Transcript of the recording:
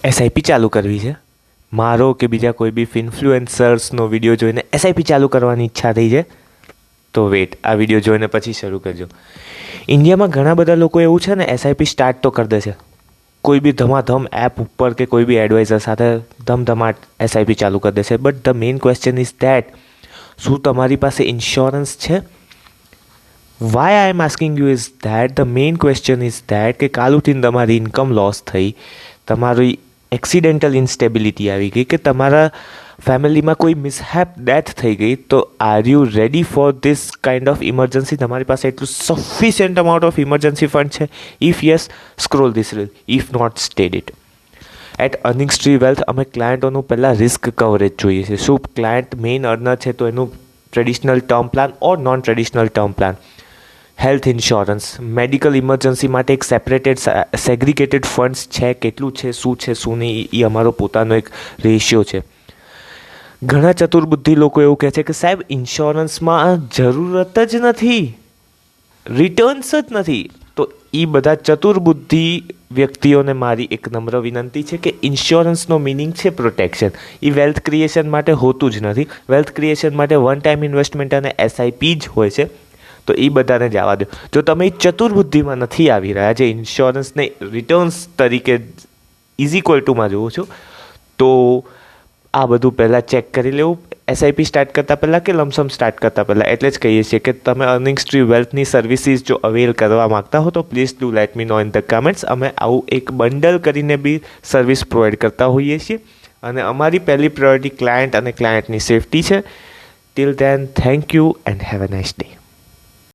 SIP ચાલુ કરવી છે, મારો કે બીજા કોઈ બી ઇન્ફ્લુએન્સર્સનો વિડીયો જોઈને એસઆઈપી ચાલુ કરવાની ઈચ્છા થઈ છે, તો વેટ, આ વિડીયો જોઈને પછી શરૂ કરજો. ઇન્ડિયામાં ઘણા બધા લોકો એવું છે ને, એસઆઈપી સ્ટાર્ટ તો કરી દે છે કોઈ બી ધમાધમ એપ ઉપર કે કોઈ બી એડવાઇઝર સાથે ધમધમાટ એસઆઈપી ચાલુ કરી દેશે. But the main question is that, શું તમારી પાસે ઇન્સ્યોરન્સ છે? Why I am asking you is that, the main question is that કે કાલ ઉઠીને તમારી ઇન્કમ લોસ થઈ, તમારી એક્સિડેન્ટલ ઇન્સ્ટેબિલિટી આવી ગઈ, કે તમારા ફેમિલીમાં કોઈ મિસહેપ ડેથ થઈ ગઈ, તો are you ready for this kind of emergency? તમારી પાસે એટલું sufficient amount of emergency fund છે? If yes, scroll this reel. If not, stayed it. At Earnings Tree Wealth અમે ક્લાયન્ટોનું પહેલાં રિસ્ક કવરેજ જોઈએ છે. શું ક્લાયન્ટ મેઇન અર્નર છે તો એનું traditional term plan or non traditional term plan, health insurance, medical emergency માટે એક સેપરેટેડ સેગ્રિગેટેડ ફંડ્સ છે, કેટલું છે, શું નહીં, એ અમારો પોતાનો એક રેશિયો છે. ઘણા ચતુર્બુદ્ધિ લોકો એવું કહે છે કે સાહેબ ઇન્સ્યોરન્સમાં જરૂરત જ નથી, રિટર્ન્સ જ નથી. તો એ બધા ચતુર્બુદ્ધિ વ્યક્તિઓને મારી એક નમ્ર વિનંતી છે કે ઇન્સ્યોરન્સનો મિનિંગ છે પ્રોટેક્શન. એ વેલ્થ ક્રિએશન માટે હોતું જ નથી. વેલ્થ ક્રિએશન માટે વન ટાઈમ ઇન્વેસ્ટમેન્ટ અને એસઆઈપી જ હોય છે. તો એ બધાને જવા દો. જો તમે ચતુર્બુદ્ધિમાં નથી આવી રહ્યા, જે ઇન્સ્યોરન્સને રિટર્ન્સ તરીકે ઇઝ ઇક્વલ ટુમાં જોઉં છું, તો આ બધું પહેલાં ચેક કરી લેવું એસઆઈપી સ્ટાર્ટ કરતાં પહેલાં કે લમસમ સ્ટાર્ટ કરતાં પહેલાં. એટલે જ કહીએ છીએ કે તમે અર્નિંગ્સ ટ્રી વેલ્થની સર્વિસીસ જો અવેલ કરવા માગતા હો તો please do let me no in the comments. અમે આવું એક બંડલ કરીને બી સર્વિસ પ્રોવાઈડ કરતા હોઈએ છીએ, અને અમારી પહેલી પ્રાયોરિટી ક્લાયન્ટ અને ક્લાયન્ટની સેફટી છે. Till then, thank you and have a nice day.